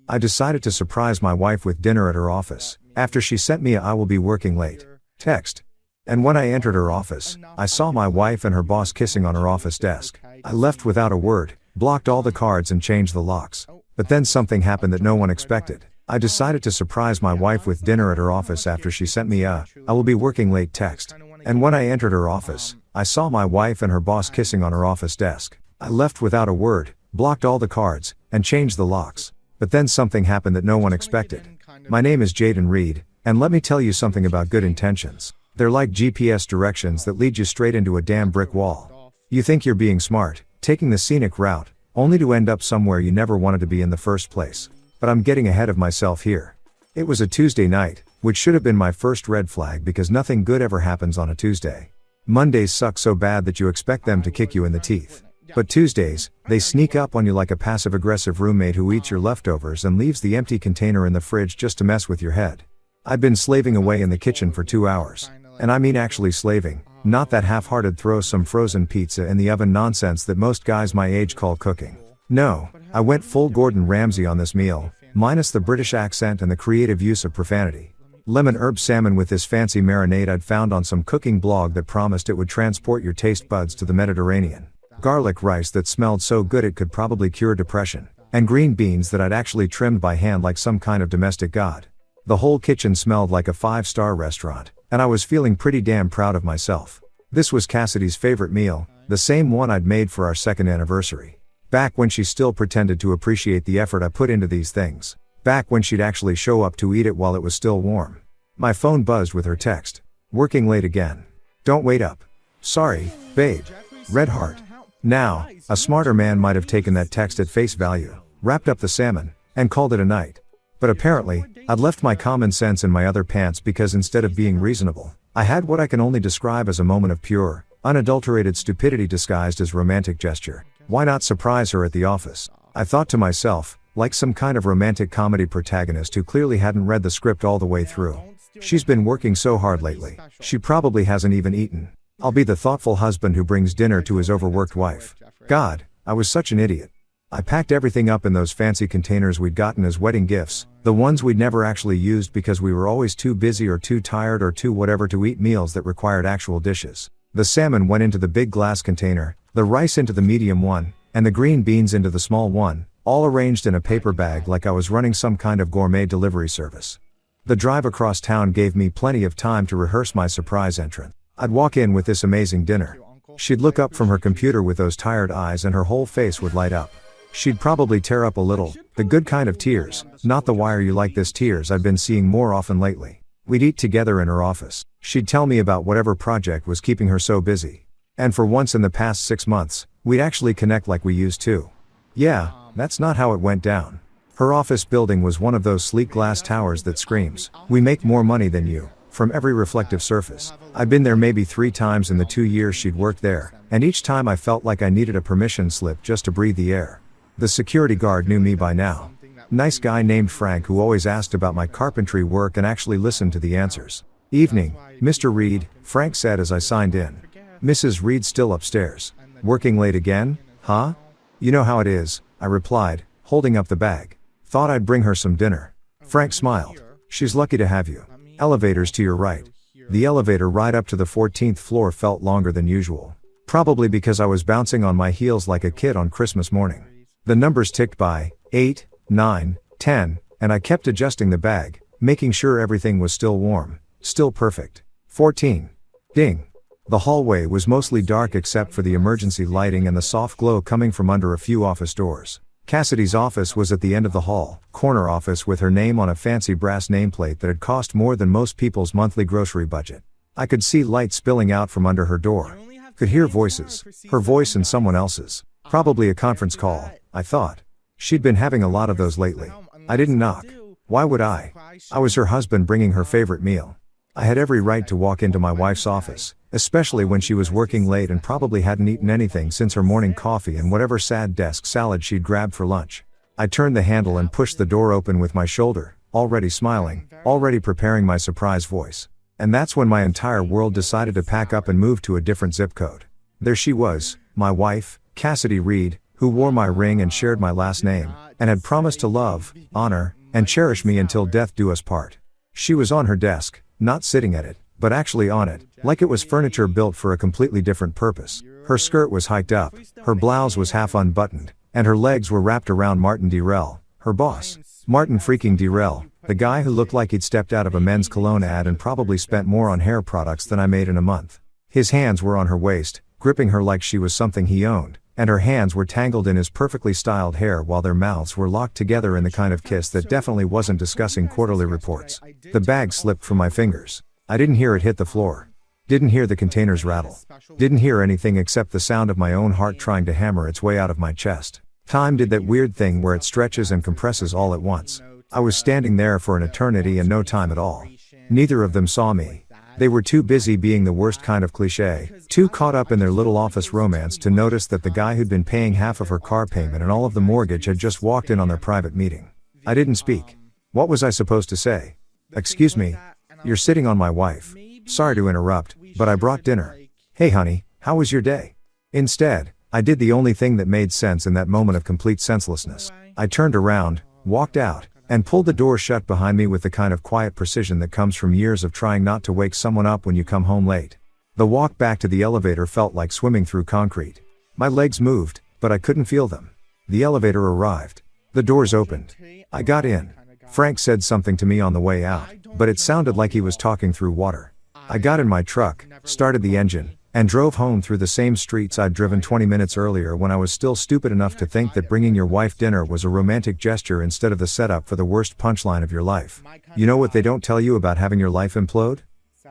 I decided to surprise my wife with dinner at her office, after she sent me a "I will be working late" text. And when I entered her office, I saw my wife and her boss kissing on her office desk. I left without a word, blocked all the cards and changed the locks. But then something happened that no one expected. I decided to surprise my wife with dinner at her office after she sent me a "I will be working late" text. And when I entered her office, I saw my wife and her boss kissing on her office desk. I left without a word, blocked all the cards, and changed the locks. But then something happened that no one expected. My name is Jaden Reed, and let me tell you something about good intentions. They're like GPS directions that lead you straight into a damn brick wall. You think you're being smart, taking the scenic route, only to end up somewhere you never wanted to be in the first place. But I'm getting ahead of myself here. It was a Tuesday night, which should have been my first red flag because nothing good ever happens on a Tuesday. Mondays suck so bad that you expect them to kick you in the teeth. But Tuesdays, they sneak up on you like a passive-aggressive roommate who eats your leftovers and leaves the empty container in the fridge just to mess with your head. I'd been slaving away in the kitchen for 2 hours. And I mean actually slaving, not that half-hearted throw some frozen pizza in the oven nonsense that most guys my age call cooking. No, I went full Gordon Ramsay on this meal, minus the British accent and the creative use of profanity. Lemon herb salmon with this fancy marinade I'd found on some cooking blog that promised it would transport your taste buds to the Mediterranean. Garlic rice that smelled so good it could probably cure depression. And green beans that I'd actually trimmed by hand like some kind of domestic god. The whole kitchen smelled like a 5-star restaurant, and I was feeling pretty damn proud of myself. This was Cassidy's favorite meal, the same one I'd made for our second anniversary. Back when she still pretended to appreciate the effort I put into these things. Back when she'd actually show up to eat it while it was still warm. My phone buzzed with her text. "Working late again. Don't wait up. Sorry, babe. Red heart." Now, a smarter man might have taken that text at face value, wrapped up the salmon, and called it a night. But apparently, I'd left my common sense in my other pants because instead of being reasonable, I had what I can only describe as a moment of pure, unadulterated stupidity disguised as romantic gesture. Why not surprise her at the office? I thought to myself, like some kind of romantic comedy protagonist who clearly hadn't read the script all the way through. She's been working so hard lately, she probably hasn't even eaten. I'll be the thoughtful husband who brings dinner to his overworked wife. God, I was such an idiot. I packed everything up in those fancy containers we'd gotten as wedding gifts, the ones we'd never actually used because we were always too busy or too tired or too whatever to eat meals that required actual dishes. The salmon went into the big glass container, the rice into the medium one, and the green beans into the small one, all arranged in a paper bag like I was running some kind of gourmet delivery service. The drive across town gave me plenty of time to rehearse my surprise entrance. I'd walk in with this amazing dinner. She'd look up from her computer with those tired eyes and her whole face would light up. She'd probably tear up a little, the good kind of tears, not the "why are you like this" tears I'd been seeing more often lately. We'd eat together in her office. She'd tell me about whatever project was keeping her so busy. And for once in the past 6 months, we'd actually connect like we used to. Yeah, that's not how it went down. Her office building was one of those sleek glass towers that screams, "We make more money than you," from every reflective surface. I'd been there maybe 3 times in the 2 years she'd worked there, and each time I felt like I needed a permission slip just to breathe the air. The security guard knew me by now. Nice guy named Frank who always asked about my carpentry work and actually listened to the answers. "Evening, Mr. Reed," Frank said as I signed in. "Mrs. Reed still upstairs. Working late again, huh?" "You know how it is," I replied, holding up the bag. "Thought I'd bring her some dinner." Frank smiled. "She's lucky to have you. Elevators to your right." The elevator ride up to the 14th floor felt longer than usual. Probably because I was bouncing on my heels like a kid on Christmas morning. The numbers ticked by, 8, 9, 10, and I kept adjusting the bag, making sure everything was still warm, still perfect. 14. Ding. The hallway was mostly dark except for the emergency lighting and the soft glow coming from under a few office doors. Cassidy's office was at the end of the hall, corner office with her name on a fancy brass nameplate that had cost more than most people's monthly grocery budget. I could see light spilling out from under her door. Could hear voices, her voice and someone else's. Probably a conference call, I thought. She'd been having a lot of those lately. I didn't knock. Why would I? I was her husband bringing her favorite meal. I had every right to walk into my wife's office, especially when she was working late and probably hadn't eaten anything since her morning coffee and whatever sad desk salad she'd grabbed for lunch. I turned the handle and pushed the door open with my shoulder, already smiling, already preparing my surprise voice. And that's when my entire world decided to pack up and move to a different zip code. There she was, my wife, Cassidy Reed, who who wore my ring and shared my last name, and had promised to love, honor, and cherish me until death do us part. She was on her desk, not sitting at it, but actually on it, like it was furniture built for a completely different purpose. Her skirt was hiked up, her blouse was half unbuttoned, and her legs were wrapped around Martin Direll, her boss. Martin freaking Direll, the guy who looked like he'd stepped out of a men's cologne ad and probably spent more on hair products than I made in a month. His hands were on her waist, gripping her like she was something he owned, and her hands were tangled in his perfectly styled hair while their mouths were locked together in the kind of kiss that definitely wasn't discussing quarterly reports. The bag slipped from my fingers. I didn't hear it hit the floor. Didn't hear the containers rattle. Didn't hear anything except the sound of my own heart trying to hammer its way out of my chest. Time did that weird thing where it stretches and compresses all at once. I was standing there for an eternity and no time at all. Neither of them saw me. They were too busy being the worst kind of cliché, too caught up in their little office romance to notice that the guy who'd been paying half of her car payment and all of the mortgage had just walked in on their private meeting. I didn't speak. What was I supposed to say? Excuse me. You're sitting on my wife. Sorry to interrupt, but I brought dinner. Hey honey, how was your day? Instead, I did the only thing that made sense in that moment of complete senselessness. I turned around, walked out, and pulled the door shut behind me with the kind of quiet precision that comes from years of trying not to wake someone up when you come home late. The walk back to the elevator felt like swimming through concrete. My legs moved, but I couldn't feel them. The elevator arrived. The doors opened. I got in. Frank said something to me on the way out, but it sounded like he was talking through water. I got in my truck, started the engine, and drove home through the same streets I'd driven 20 minutes earlier when I was still stupid enough to think that bringing your wife dinner was a romantic gesture instead of the setup for the worst punchline of your life. You know what they don't tell you about having your life implode?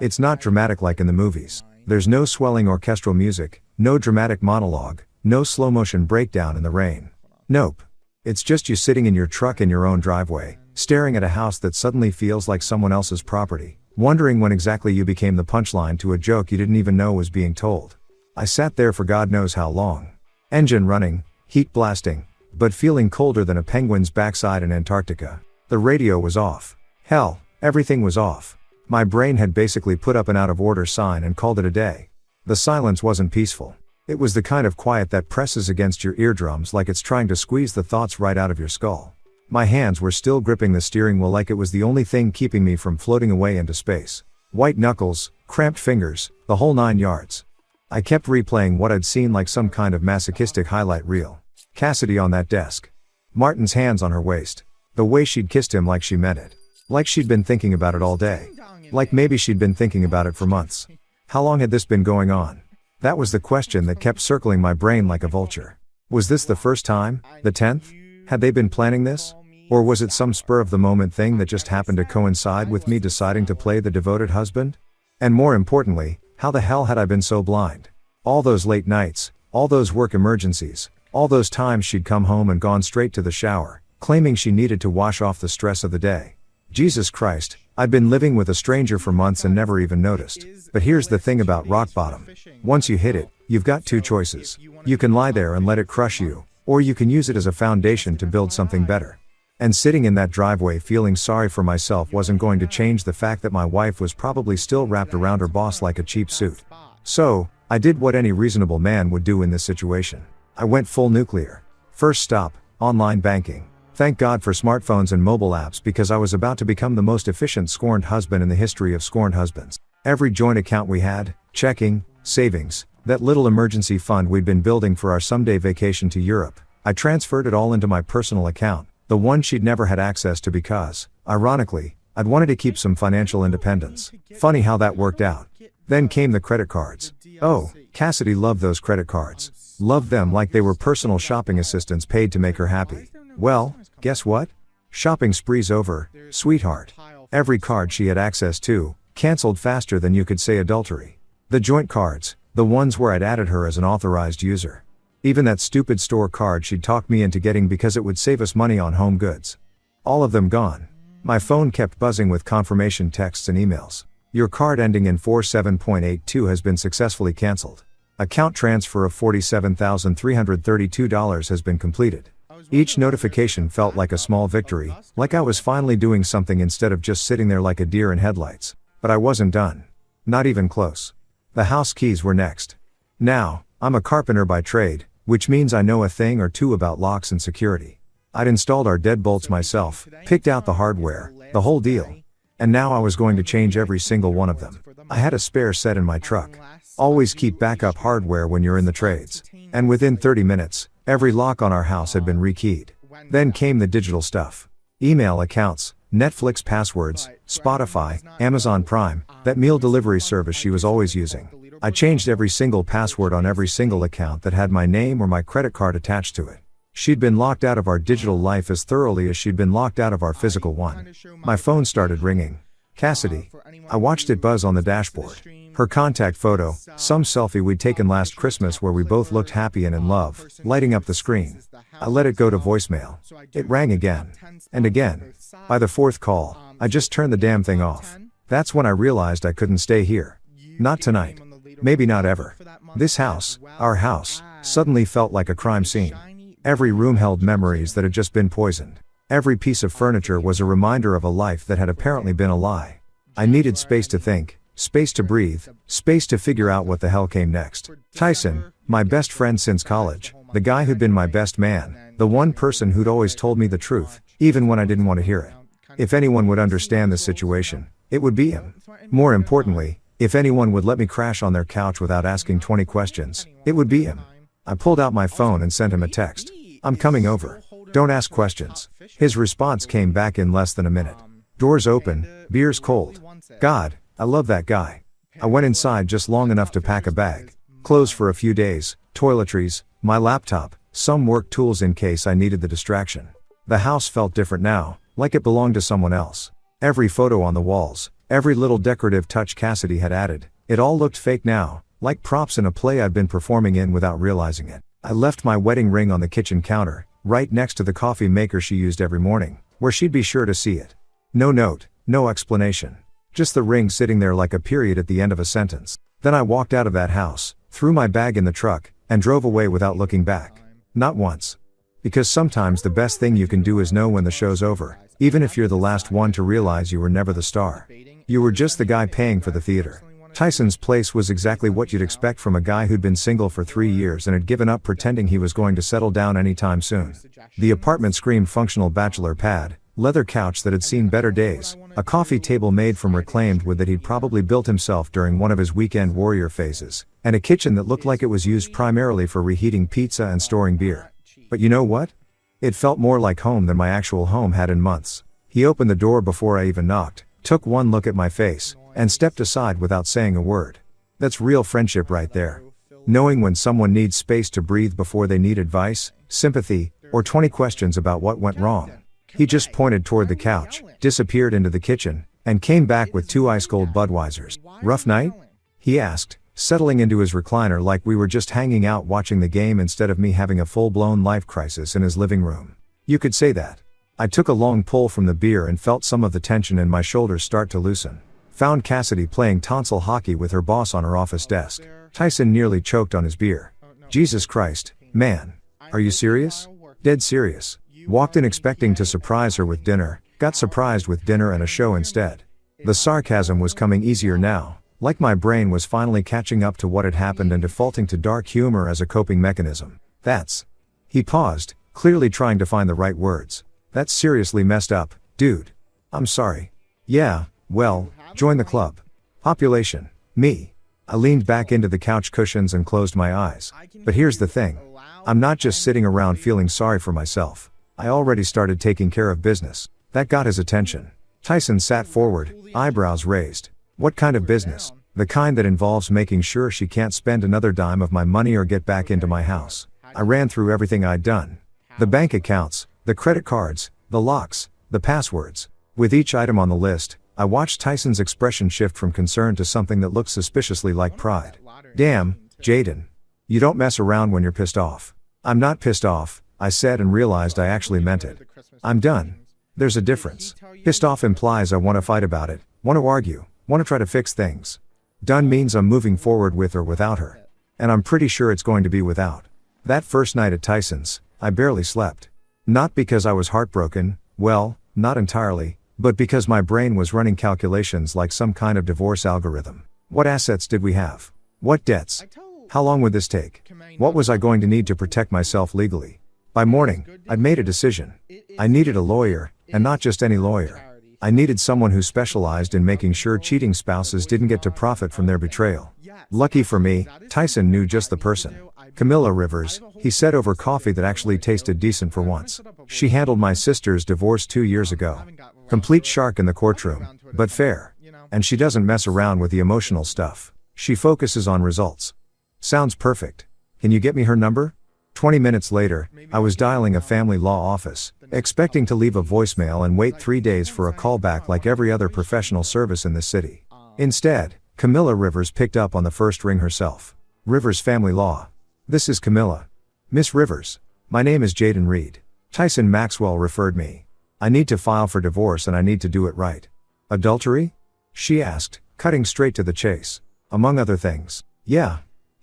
It's not dramatic like in the movies. There's no swelling orchestral music, no dramatic monologue, no slow motion breakdown in the rain. Nope. It's just you sitting in your truck in your own driveway, staring at a house that suddenly feels like someone else's property, wondering when exactly you became the punchline to a joke you didn't even know was being told. I sat there for God knows how long. Engine running, heat blasting, but feeling colder than a penguin's backside in Antarctica. The radio was off. Hell, everything was off. My brain had basically put up an out of order sign and called it a day. The silence wasn't peaceful. It was the kind of quiet that presses against your eardrums like it's trying to squeeze the thoughts right out of your skull. My hands were still gripping the steering wheel like it was the only thing keeping me from floating away into space. White knuckles, cramped fingers, the whole 9 yards. I kept replaying what I'd seen like some kind of masochistic highlight reel. Cassidy on that desk. Martin's hands on her waist. The way she'd kissed him like she meant it. Like she'd been thinking about it all day. Like maybe she'd been thinking about it for months. How long had this been going on? That was the question that kept circling my brain like a vulture. Was this the first time? The 10th? Had they been planning this? Or was it some spur of the moment thing that just happened to coincide with me deciding to play the devoted husband? And more importantly, how the hell had I been so blind? All those late nights, all those work emergencies, all those times she'd come home and gone straight to the shower, claiming she needed to wash off the stress of the day. Jesus Christ, I'd been living with a stranger for months and never even noticed. But here's the thing about rock bottom. Once you hit it, you've got two choices. You can lie there and let it crush you, or you can use it as a foundation to build something better. And sitting in that driveway feeling sorry for myself wasn't going to change the fact that my wife was probably still wrapped around her boss like a cheap suit. So, I did what any reasonable man would do in this situation. I went full nuclear. First stop, online banking. Thank God for smartphones and mobile apps because I was about to become the most efficient scorned husband in the history of scorned husbands. Every joint account we had, checking, savings, that little emergency fund we'd been building for our someday vacation to Europe, I transferred it all into my personal account, the one she'd never had access to because, ironically, I'd wanted to keep some financial independence. Funny how that worked out. Then came the credit cards. Oh, Cassidy loved those credit cards. Loved them like they were personal shopping assistants paid to make her happy. Well, guess what? Shopping spree's over, sweetheart. Every card she had access to, canceled faster than you could say adultery. The joint cards, the ones where I'd added her as an authorized user. Even that stupid store card she'd talked me into getting because it would save us money on home goods. All of them gone. My phone kept buzzing with confirmation texts and emails. Your card ending in 47.82 has been successfully canceled. Account transfer of $47,332 has been completed. Each notification felt like a small victory, like I was finally doing something instead of just sitting there like a deer in headlights. But I wasn't done. Not even close. The house keys were next. Now, I'm a carpenter by trade, which means I know a thing or two about locks and security. I'd installed our deadbolts myself, picked out the hardware, the whole deal. And now I was going to change every single one of them. I had a spare set in my truck. Always keep backup hardware when you're in the trades. And within 30 minutes, every lock on our house had been rekeyed. Then came the digital stuff. Email accounts, Netflix passwords, Spotify, Amazon Prime, that meal delivery service she was always using. I changed every single password on every single account that had my name or my credit card attached to it. She'd been locked out of our digital life as thoroughly as she'd been locked out of our physical one. My phone started ringing. Cassidy. I watched it buzz on the dashboard. Her contact photo, some selfie we'd taken last Christmas where we both looked happy and in love, lighting up the screen. I let it go to voicemail. It rang again. And again. By the fourth call, I just turned the damn thing off. That's when I realized I couldn't stay here. Not tonight. Maybe not ever. This house, our house, suddenly felt like a crime scene. Every room held memories that had just been poisoned. Every piece of furniture was a reminder of a life that had apparently been a lie. I needed space to think, space to breathe, space to figure out what the hell came next. Tyson, my best friend since college, the guy who'd been my best man, the one person who'd always told me the truth, even when I didn't want to hear it. If anyone would understand this situation, it would be him. More importantly, if anyone would let me crash on their couch without asking 20 questions, it would be him. I pulled out my phone and sent him a text. I'm coming over. Don't ask questions. His response came back in less than a minute. Doors open, beer's cold. God, I love that guy. I went inside just long enough to pack a bag. Clothes for a few days, toiletries, my laptop, some work tools in case I needed the distraction. The house felt different now, like it belonged to someone else. Every photo on the walls, every little decorative touch Cassidy had added, it all looked fake now, like props in a play I'd been performing in without realizing it. I left my wedding ring on the kitchen counter, right next to the coffee maker she used every morning, where she'd be sure to see it. No note, no explanation. Just the ring sitting there like a period at the end of a sentence. Then I walked out of that house, threw my bag in the truck, and drove away without looking back. Not once. Because sometimes the best thing you can do is know when the show's over, even if you're the last one to realize you were never the star. You were just the guy paying for the theater. Tyson's place was exactly what you'd expect from a guy who'd been single for 3 years and had given up pretending he was going to settle down anytime soon. The apartment screamed functional bachelor pad, leather couch that had seen better days, a coffee table made from reclaimed wood that he'd probably built himself during one of his weekend warrior phases, and a kitchen that looked like it was used primarily for reheating pizza and storing beer. But you know what? It felt more like home than my actual home had in months. He opened the door before I even knocked, took one look at my face, and stepped aside without saying a word. That's real friendship right there. Knowing when someone needs space to breathe before they need advice, sympathy, or 20 questions about what went wrong. He just pointed toward the couch, disappeared into the kitchen, and came back with 2 ice-cold Budweisers. Rough night? He asked, settling into his recliner like we were just hanging out watching the game instead of me having a full-blown life crisis in his living room. You could say that. I took a long pull from the beer and felt some of the tension in my shoulders start to loosen. Found Cassidy playing tonsil hockey with her boss on her office desk. Tyson nearly choked on his beer. Jesus Christ, man. Are you serious? Dead serious. Walked in expecting to surprise her with dinner, got surprised with dinner and a show instead. The sarcasm was coming easier now, like my brain was finally catching up to what had happened and defaulting to dark humor as a coping mechanism. That's. He paused, clearly trying to find the right words. That's seriously messed up, dude. I'm sorry. Yeah, well, join the club. Population. Me. I leaned back into the couch cushions and closed my eyes. But here's the thing. I'm not just sitting around feeling sorry for myself. I already started taking care of business. That got his attention. Tyson sat forward, eyebrows raised. What kind of business? The kind that involves making sure she can't spend another dime of my money or get back into my house. I ran through everything I'd done. The bank accounts, the credit cards, the locks, the passwords. With each item on the list, I watched Tyson's expression shift from concern to something that looked suspiciously like pride. Damn, Jaden. You don't mess around when you're pissed off. I'm not pissed off, I said and realized I actually meant it. I'm done. There's a difference. Pissed off implies I want to fight about it, want to argue, want to try to fix things. Done means I'm moving forward with or without her. And I'm pretty sure it's going to be without. That first night at Tyson's, I barely slept. Not because I was heartbroken, well, not entirely, but because my brain was running calculations like some kind of divorce algorithm. What assets did we have? What debts? How long would this take? What was I going to need to protect myself legally? By morning, I'd made a decision. I needed a lawyer, and not just any lawyer. I needed someone who specialized in making sure cheating spouses didn't get to profit from their betrayal. Lucky for me, Tyson knew just the person. Camilla Rivers, he said over coffee that actually tasted decent for once. She handled my sister's divorce 2 years ago. Complete shark in the courtroom, but fair. And she doesn't mess around with the emotional stuff. She focuses on results. Sounds perfect. Can you get me her number? 20 minutes later, I was dialing a family law office, expecting to leave a voicemail and wait 3 days for a callback like every other professional service in the city. Instead, Camilla Rivers picked up on the first ring herself. Rivers Family Law. This is Camilla. Miss Rivers. My name is Jaden Reed. Tyson Maxwell referred me. I need to file for divorce and I need to do it right. Adultery? She asked, cutting straight to the chase. Among other things. Yeah.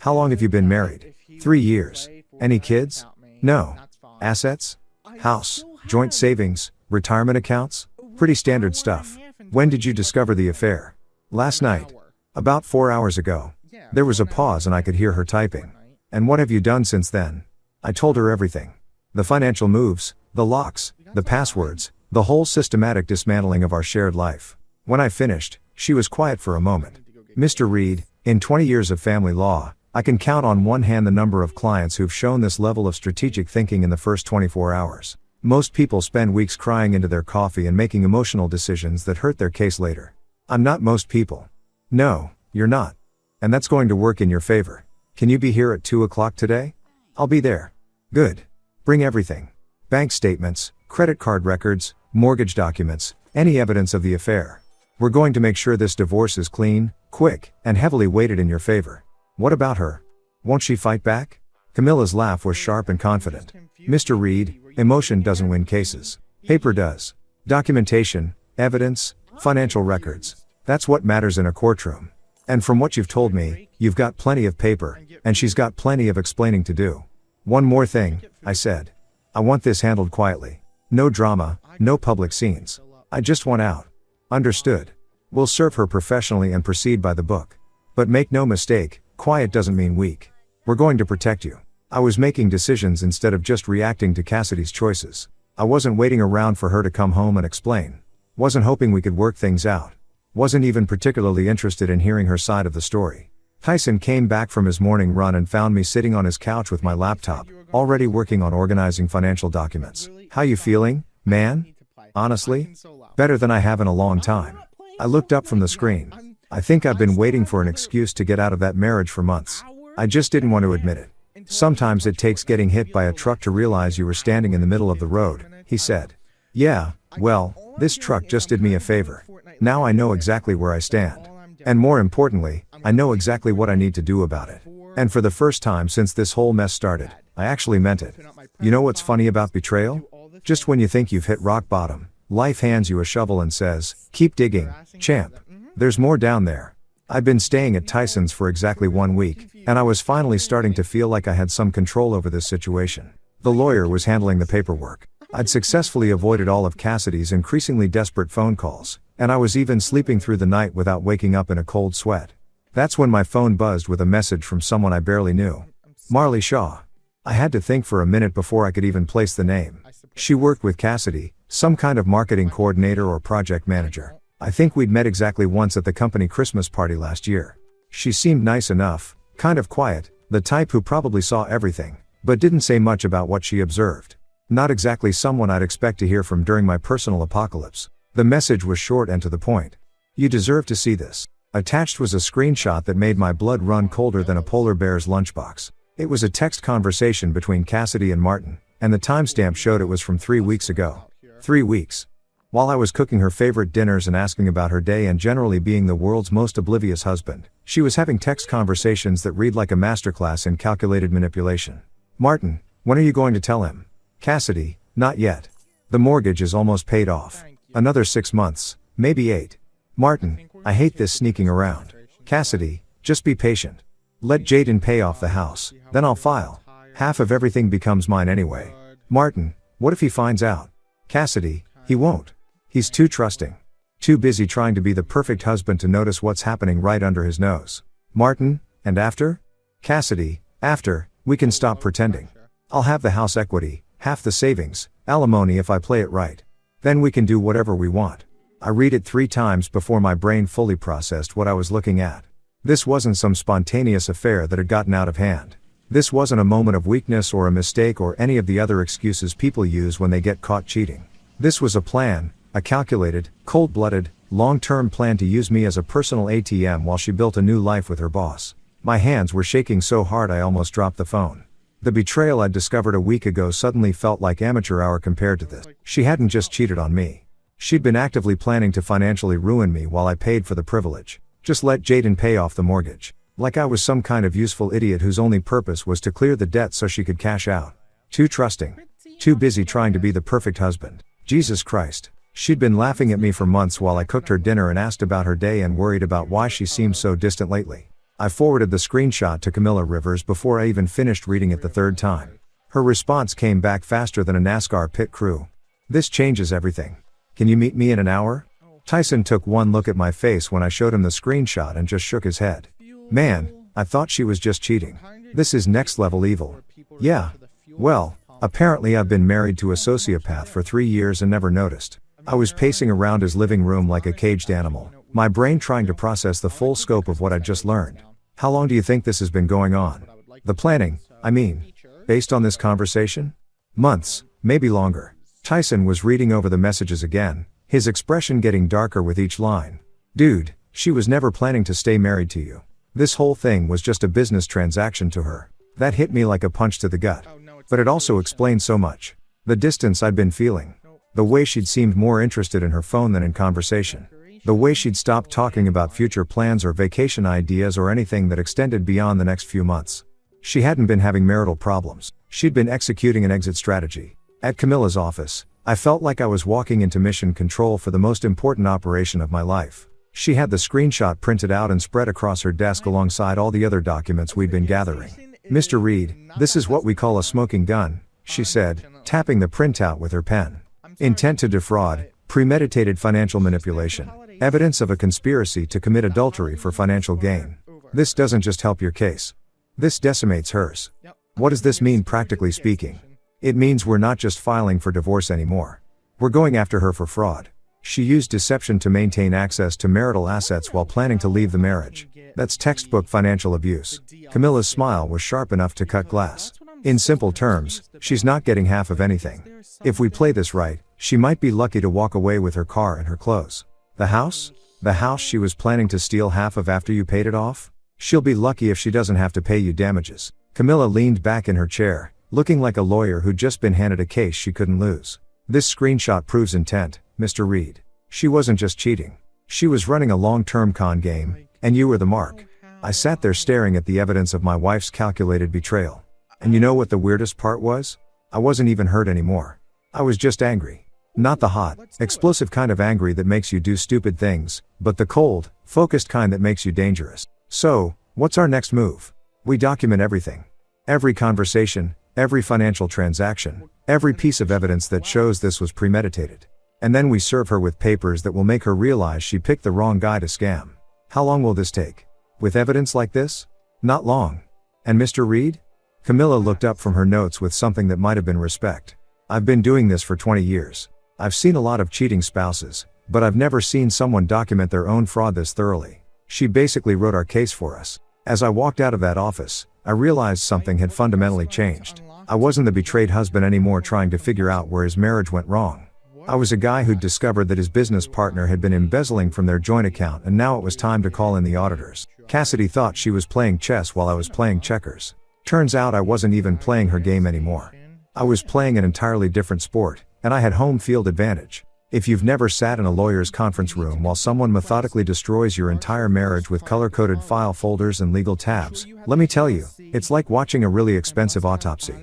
How long have you been married? 3 years. Any kids? No. Assets? House, joint savings, retirement accounts? Pretty standard stuff. When did you discover the affair? Last night. About 4 hours ago. There was a pause and I could hear her typing. And what have you done since then? I told her everything. The financial moves, the locks, the passwords, the whole systematic dismantling of our shared life. When I finished, she was quiet for a moment. Mr. Reed, in 20 years of family law, I can count on one hand the number of clients who've shown this level of strategic thinking in the first 24 hours. Most people spend weeks crying into their coffee and making emotional decisions that hurt their case later. I'm not most people. No, you're not. And that's going to work in your favor. Can you be here at 2 o'clock today? I'll be there. Good. Bring everything. Bank statements, credit card records, mortgage documents, any evidence of the affair. We're going to make sure this divorce is clean, quick, and heavily weighted in your favor. What about her? Won't she fight back? Camilla's laugh was sharp and confident. Mr. Reed, emotion doesn't win cases. Paper does. Documentation, evidence, financial records. That's what matters in a courtroom. And from what you've told me, you've got plenty of paper, and she's got plenty of explaining to do. One more thing, I said. I want this handled quietly. No drama, no public scenes. I just want out. Understood. We'll serve her professionally and proceed by the book. But make no mistake, quiet doesn't mean weak. We're going to protect you. I was making decisions instead of just reacting to Cassidy's choices. I wasn't waiting around for her to come home and explain. Wasn't hoping we could work things out. Wasn't even particularly interested in hearing her side of the story. Tyson came back from his morning run and found me sitting on his couch with my laptop, already working on organizing financial documents. How you feeling, man? Honestly? Better than I have in a long time. I looked up from the screen. I think I've been waiting for an excuse to get out of that marriage for months. I just didn't want to admit it. Sometimes it takes getting hit by a truck to realize you were standing in the middle of the road, he said. Yeah, well, this truck just did me a favor. Now I know exactly where I stand. And more importantly, I know exactly what I need to do about it. And for the first time since this whole mess started, I actually meant it. You know what's funny about betrayal? Just when you think you've hit rock bottom, life hands you a shovel and says, keep digging, champ. There's more down there. I'd been staying at Tyson's for exactly 1 week, and I was finally starting to feel like I had some control over this situation. The lawyer was handling the paperwork. I'd successfully avoided all of Cassidy's increasingly desperate phone calls, and I was even sleeping through the night without waking up in a cold sweat. That's when my phone buzzed with a message from someone I barely knew. Marley Shaw. I had to think for a minute before I could even place the name. She worked with Cassidy, some kind of marketing coordinator or project manager. I think we'd met exactly once at the company Christmas party last year. She seemed nice enough, kind of quiet, the type who probably saw everything, but didn't say much about what she observed. Not exactly someone I'd expect to hear from during my personal apocalypse. The message was short and to the point. You deserve to see this. Attached was a screenshot that made my blood run colder than a polar bear's lunchbox. It was a text conversation between Cassidy and Martin, and the timestamp showed it was from 3 weeks ago. 3 weeks. While I was cooking her favorite dinners and asking about her day and generally being the world's most oblivious husband, she was having text conversations that read like a masterclass in calculated manipulation. Martin, when are you going to tell him? Cassidy, not yet. The mortgage is almost paid off. Another 6 months, maybe 8. Martin, I hate this sneaking around. Cassidy, just be patient. Let Jaden pay off the house, then I'll file. Half of everything becomes mine anyway. Martin, what if he finds out? Cassidy, he won't. He's too trusting. Too busy trying to be the perfect husband to notice what's happening right under his nose. Martin, and after? Cassidy, after, we can stop pretending. I'll have the house equity, half the savings, alimony if I play it right. Then we can do whatever we want. I read it 3 times before my brain fully processed what I was looking at. This wasn't some spontaneous affair that had gotten out of hand. This wasn't a moment of weakness or a mistake or any of the other excuses people use when they get caught cheating. This was a plan, a calculated, cold-blooded, long-term plan to use me as a personal ATM while she built a new life with her boss. My hands were shaking so hard I almost dropped the phone. The betrayal I'd discovered a week ago suddenly felt like amateur hour compared to this. She hadn't just cheated on me. She'd been actively planning to financially ruin me while I paid for the privilege. Just let Jaden pay off the mortgage. Like I was some kind of useful idiot whose only purpose was to clear the debt so she could cash out. Too trusting. Too busy trying to be the perfect husband. Jesus Christ. She'd been laughing at me for months while I cooked her dinner and asked about her day and worried about why she seemed so distant lately. I forwarded the screenshot to Camilla Rivers before I even finished reading it the 3rd time. Her response came back faster than a NASCAR pit crew. This changes everything. Can you meet me in an hour? Tyson took one look at my face when I showed him the screenshot and just shook his head. Man, I thought she was just cheating. This is next level evil. Yeah. Well, apparently I've been married to a sociopath for 3 years and never noticed. I was pacing around his living room like a caged animal, my brain trying to process the full scope of what I'd just learned. How long do you think this has been going on? The planning, I mean, based on this conversation? Months, maybe longer. Tyson was reading over the messages again, his expression getting darker with each line. Dude, she was never planning to stay married to you. This whole thing was just a business transaction to her. That hit me like a punch to the gut. But it also explained so much. The distance I'd been feeling. The way she'd seemed more interested in her phone than in conversation. The way she'd stopped talking about future plans or vacation ideas or anything that extended beyond the next few months. She hadn't been having marital problems. She'd been executing an exit strategy. At Camilla's office, I felt like I was walking into mission control for the most important operation of my life. She had the screenshot printed out and spread across her desk alongside all the other documents we'd been gathering. Mr. Reed, this is what we call a smoking gun, she said, tapping the printout with her pen. Intent to defraud, premeditated financial manipulation, evidence of a conspiracy to commit adultery for financial gain. This doesn't just help your case. This decimates hers. What does this mean practically speaking? It means we're not just filing for divorce anymore. We're going after her for fraud. She used deception to maintain access to marital assets while planning to leave the marriage. That's textbook financial abuse. Camilla's smile was sharp enough to cut glass. In simple terms, she's not getting half of anything. If we play this right, she might be lucky to walk away with her car and her clothes. The house? The house she was planning to steal half of after you paid it off? She'll be lucky if she doesn't have to pay you damages. Camilla leaned back in her chair, looking like a lawyer who'd just been handed a case she couldn't lose. This screenshot proves intent, Mr. Reed. She wasn't just cheating. She was running a long-term con game, and you were the mark. I sat there staring at the evidence of my wife's calculated betrayal. And you know what the weirdest part was? I wasn't even hurt anymore. I was just angry. Not the hot, explosive kind of angry that makes you do stupid things, but the cold, focused kind that makes you dangerous. So, what's our next move? We document everything. Every conversation, every financial transaction, every piece of evidence that shows this was premeditated. And then we serve her with papers that will make her realize she picked the wrong guy to scam. How long will this take? With evidence like this? Not long. And Mr. Reed? Camilla looked up from her notes with something that might have been respect. I've been doing this for 20 years. I've seen a lot of cheating spouses, but I've never seen someone document their own fraud this thoroughly. She basically wrote our case for us. As I walked out of that office, I realized something had fundamentally changed. I wasn't the betrayed husband anymore trying to figure out where his marriage went wrong. I was a guy who'd discovered that his business partner had been embezzling from their joint account and now it was time to call in the auditors. Cassidy thought she was playing chess while I was playing checkers. Turns out I wasn't even playing her game anymore. I was playing an entirely different sport, and I had home field advantage. If you've never sat in a lawyer's conference room while someone methodically destroys your entire marriage with color-coded file folders and legal tabs, let me tell you, it's like watching a really expensive autopsy.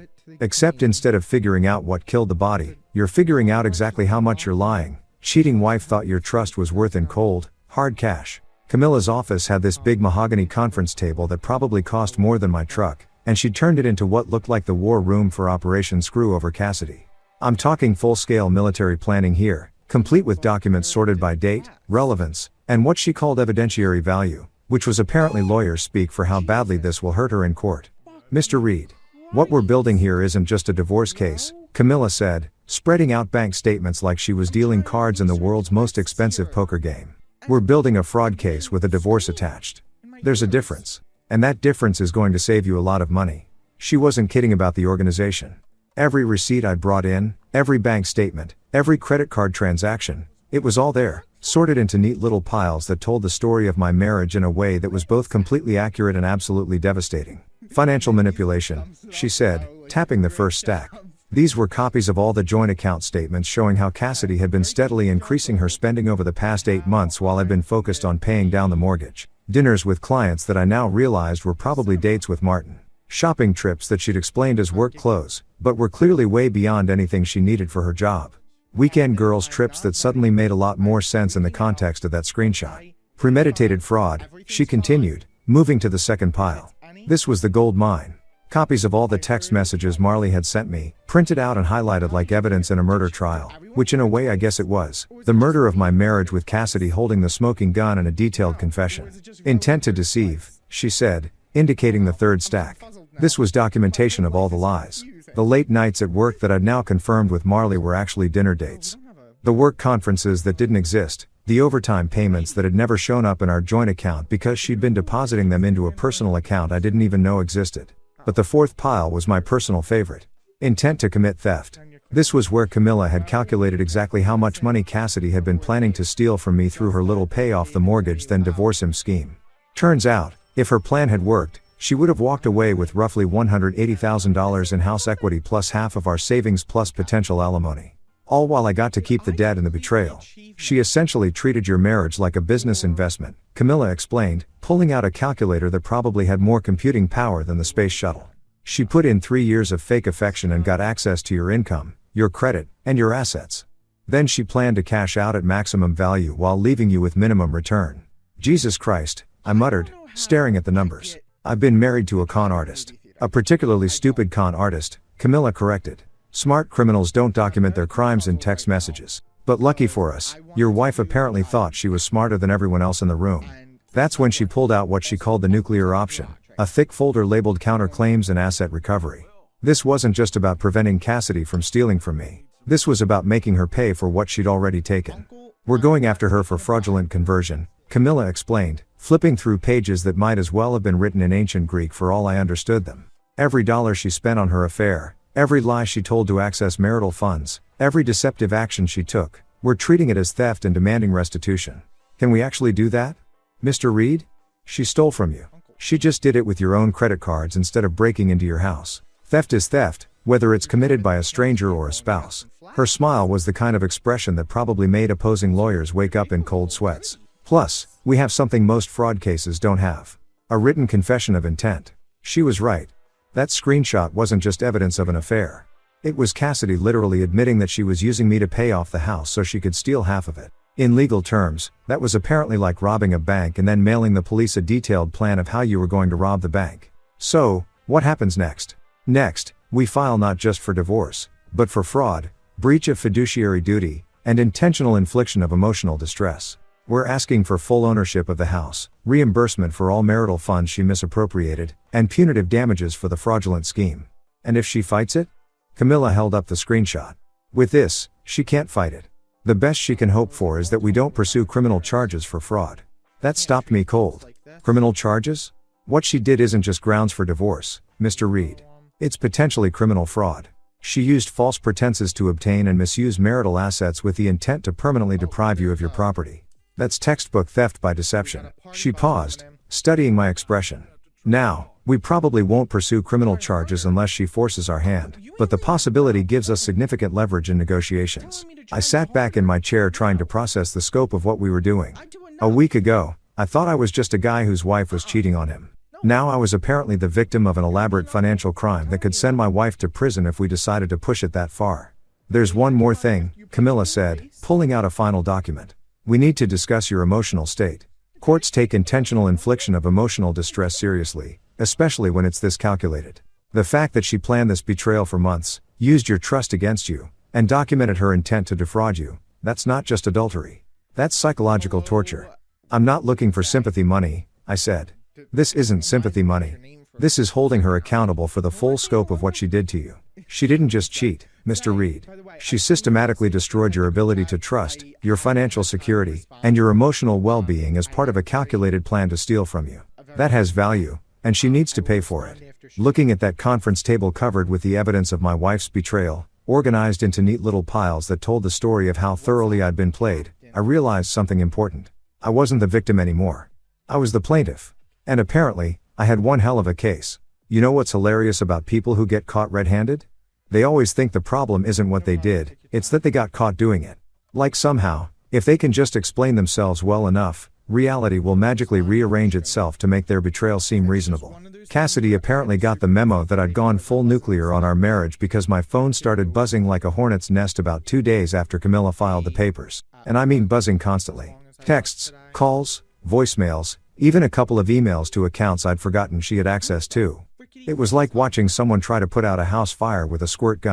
Except instead of figuring out what killed the body, you're figuring out exactly how much you're lying. Cheating wife thought your trust was worth in cold, hard cash. Camilla's office had this big mahogany conference table that probably cost more than my truck, and she'd turned it into what looked like the war room for Operation Screw Over Cassidy. I'm talking full-scale military planning here, complete with documents sorted by date, relevance, and what she called evidentiary value. which was apparently lawyer speak for how badly this will hurt her in court. Mr. Reed. What we're building here isn't just a divorce case, Camilla said, spreading out bank statements like she was dealing cards in the world's most expensive poker game. We're building a fraud case with a divorce attached. There's a difference. And that difference is going to save you a lot of money. She wasn't kidding about the organization. Every receipt I'd brought in, every bank statement, every credit card transaction, it was all there, sorted into neat little piles that told the story of my marriage in a way that was both completely accurate and absolutely devastating. Financial manipulation, she said, tapping the first stack. These were copies of all the joint account statements showing how Cassidy had been steadily increasing her spending over the past 8 months while I'd been focused on paying down the mortgage. Dinners with clients that I now realized were probably dates with Martin. Shopping trips that she'd explained as work clothes, but were clearly way beyond anything she needed for her job. Weekend girls trips that suddenly made a lot more sense in the context of that screenshot. Premeditated fraud, she continued, moving to the second pile. This was the gold mine. Copies of all the text messages Marley had sent me, printed out and highlighted like evidence in a murder trial, which in a way I guess it was. The murder of my marriage with Cassidy holding the smoking gun and a detailed confession. Intent to deceive, she said, indicating the third stack. This was documentation of all the lies. The late nights at work that I'd now confirmed with Marley were actually dinner dates. The work conferences that didn't exist, the overtime payments that had never shown up in our joint account because she'd been depositing them into a personal account I didn't even know existed. But the fourth pile was my personal favorite. Intent to commit theft. This was where Camilla had calculated exactly how much money Cassidy had been planning to steal from me through her little pay off the mortgage then divorce him scheme. Turns out, if her plan had worked, she would have walked away with roughly $180,000 in house equity plus half of our savings plus potential alimony. All while I got to keep the debt and the betrayal. She essentially treated your marriage like a business investment, Camilla explained, pulling out a calculator that probably had more computing power than the space shuttle. She put in 3 years of fake affection and got access to your income, your credit, and your assets. Then she planned to cash out at maximum value while leaving you with minimum return. Jesus Christ, I muttered, staring at the numbers. I've been married to a con artist. A particularly stupid con artist, Camilla corrected. Smart criminals don't document their crimes in text messages. But lucky for us, your wife apparently thought she was smarter than everyone else in the room. That's when she pulled out what she called the nuclear option, a thick folder labeled counterclaims and asset recovery. This wasn't just about preventing Cassidy from stealing from me. This was about making her pay for what she'd already taken. We're going after her for fraudulent conversion, Camilla explained, flipping through pages that might as well have been written in ancient Greek for all I understood them. Every dollar she spent on her affair, every lie she told to access marital funds, every deceptive action she took, we're treating it as theft and demanding restitution. Can we actually do that? Mr. Reed? She stole from you. She just did it with your own credit cards instead of breaking into your house. Theft is theft, whether it's committed by a stranger or a spouse. Her smile was the kind of expression that probably made opposing lawyers wake up in cold sweats. Plus, we have something most fraud cases don't have. A written confession of intent. She was right. That screenshot wasn't just evidence of an affair. It was Cassidy literally admitting that she was using me to pay off the house so she could steal half of it. In legal terms, that was apparently like robbing a bank and then mailing the police a detailed plan of how you were going to rob the bank. So, what happens next? Next, we file not just for divorce, but for fraud, breach of fiduciary duty, and intentional infliction of emotional distress. We're asking for full ownership of the house, reimbursement for all marital funds she misappropriated, and punitive damages for the fraudulent scheme. And if she fights it? Camilla held up the screenshot. With this, she can't fight it. The best she can hope for is that we don't pursue criminal charges for fraud. That stopped me cold. Criminal charges? What she did isn't just grounds for divorce, Mr. Reed. It's potentially criminal fraud. She used false pretenses to obtain and misuse marital assets with the intent to permanently deprive you of your property. That's textbook theft by deception. She paused, studying my expression. Now, we probably won't pursue criminal charges unless she forces our hand, but the possibility gives us significant leverage in negotiations. I sat back in my chair trying to process the scope of what we were doing. A week ago, I thought I was just a guy whose wife was cheating on him. Now I was apparently the victim of an elaborate financial crime that could send my wife to prison if we decided to push it that far. There's one more thing, Camilla said, pulling out a final document. We need to discuss your emotional state. Courts take intentional infliction of emotional distress seriously, especially when it's this calculated. The fact that she planned this betrayal for months, used your trust against you, and documented her intent to defraud you, that's not just adultery. That's psychological torture. I'm not looking for sympathy money, I said. This isn't sympathy money. This is holding her accountable for the full scope of what she did to you. She didn't just cheat, Mr. Reed. She systematically destroyed your ability to trust, your financial security, and your emotional well-being as part of a calculated plan to steal from you. That has value, and she needs to pay for it. Looking at that conference table covered with the evidence of my wife's betrayal, organized into neat little piles that told the story of how thoroughly I'd been played, I realized something important. I wasn't the victim anymore. I was the plaintiff. And apparently, I had one hell of a case. You know what's hilarious about people who get caught red-handed? They always think the problem isn't what they did, it's that they got caught doing it. Like somehow, if they can just explain themselves well enough, reality will magically rearrange itself to make their betrayal seem reasonable. Cassidy apparently got the memo that I'd gone full nuclear on our marriage because my phone started buzzing like a hornet's nest about 2 days after Camilla filed the papers. And I mean buzzing constantly. Texts, calls, voicemails, even a couple of emails to accounts I'd forgotten she had access to. It was like watching someone try to put out a house fire with a squirt gun.